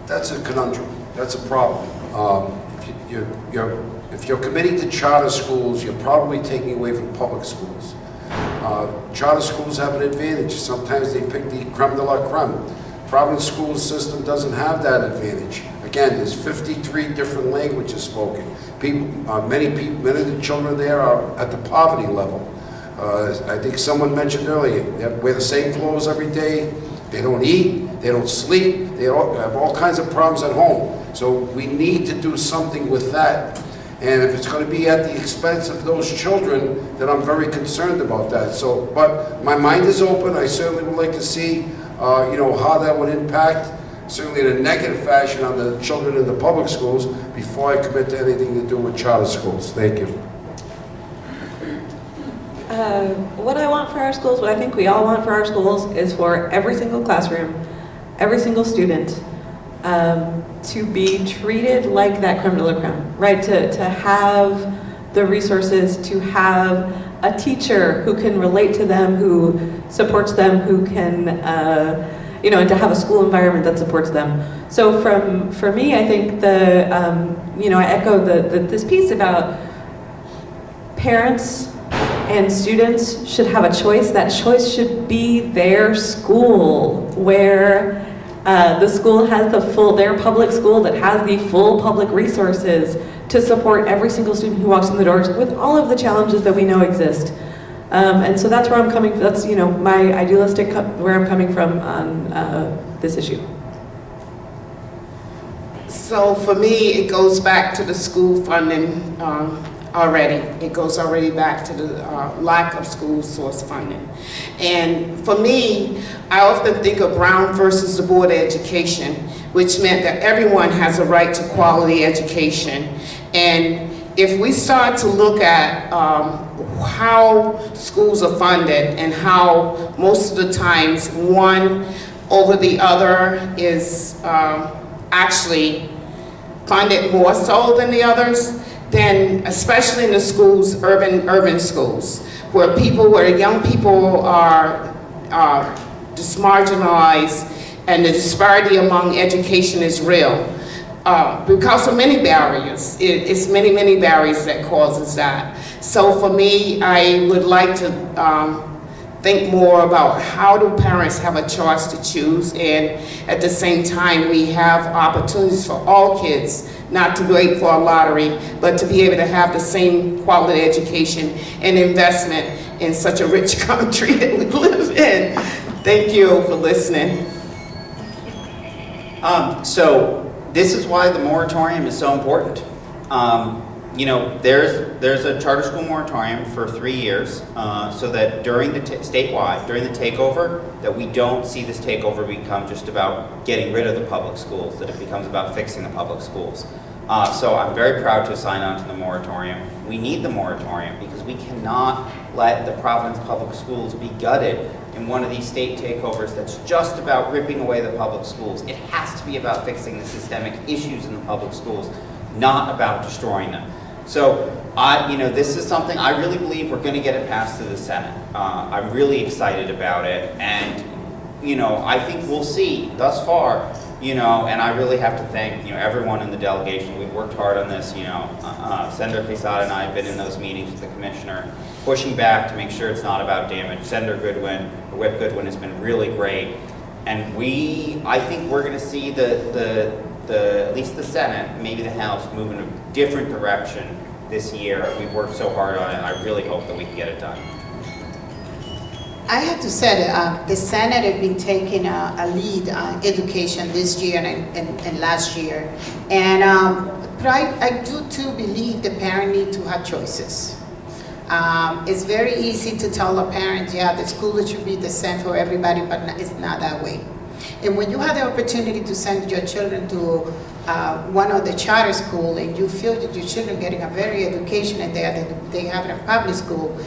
That's a conundrum. That's a problem. If you're committing to charter schools, you're probably taking away from public schools. Charter schools have an advantage. Sometimes they pick the creme de la creme. Providence school system doesn't have that advantage. Again, there's 53 different languages spoken. Many of the children there are at the poverty level. I think someone mentioned earlier, they wear the same clothes every day. They don't eat, they don't sleep, they have all kinds of problems at home. So we need to do something with that. And if it's going to be at the expense of those children, then I'm very concerned about that. So, but my mind is open. I certainly would like to see, how that would impact, certainly in a negative fashion, on the children in the public schools before I commit to anything to do with charter schools. Thank you. What I want for our schools, what I think we all want for our schools, is for every single classroom, every single student, to be treated like that creme de la creme, right? To have the resources, to have a teacher who can relate to them, who supports them, who can, and to have a school environment that supports them. So for me, I think I echo this piece about parents and students should have a choice. That choice should be their school, where the school has their public school that has the full public resources to support every single student who walks in the doors with all of the challenges that we know exist. And so that's where I'm coming from. That's, my idealistic, where I'm coming from on this issue. So for me, it goes back to the school funding already. It goes already back to the lack of school source funding. And for me, I often think of Brown versus the Board of Education, which meant that everyone has a right to quality education. And if we start to look at how schools are funded and how most of the times one over the other is actually funded more so than the others, then especially in the schools, urban schools, where young people are just marginalized and the disparity among education is real. Because of many barriers. It's many barriers that causes that. So for me, I would like to think more about how do parents have a choice to choose, and at the same time we have opportunities for all kids, not to wait for a lottery, but to be able to have the same quality education and investment in such a rich country that we live in. Thank you for listening. So this is why the moratorium is so important. There's a charter school moratorium for 3 years, so that during the during the takeover, that we don't see this takeover become just about getting rid of the public schools, that it becomes about fixing the public schools. So I'm very proud to sign on to the moratorium. We need the moratorium because we cannot let the Providence public schools be gutted in one of these state takeovers that's just about ripping away the public schools. It has to be about fixing the systemic issues in the public schools, not about destroying them. So this is something I really believe we're going to get it passed to the Senate. I'm really excited about it, and I think we'll see. Thus far, and I really have to thank everyone in the delegation. We've worked hard on this. Senator Prasad and I have been in those meetings with the commissioner, pushing back to make sure it's not about damage. Senator Goodwin, or Whip Goodwin, has been really great, and I think we're going to see at least the Senate, maybe the House, move in a different direction this year. We've worked so hard on it. I really hope that we can get it done. I have to say that the Senate has been taking a lead on education this year and last year. And but I do too believe the parent need to have choices. It's very easy to tell a parent, yeah, the school should be the same for everybody, but it's not that way. And when you have the opportunity to send your children to one of the charter school, and you feel that your children are getting a very education and they have a public school,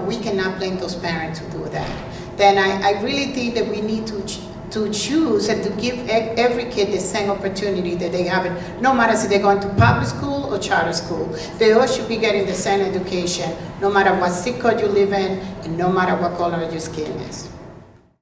we cannot blame those parents who do that. Then I really think that we need to choose and to give every kid the same opportunity that they have, no matter if they're going to public school or charter school. They all should be getting the same education, no matter what zip code you live in, and no matter what color your skin is.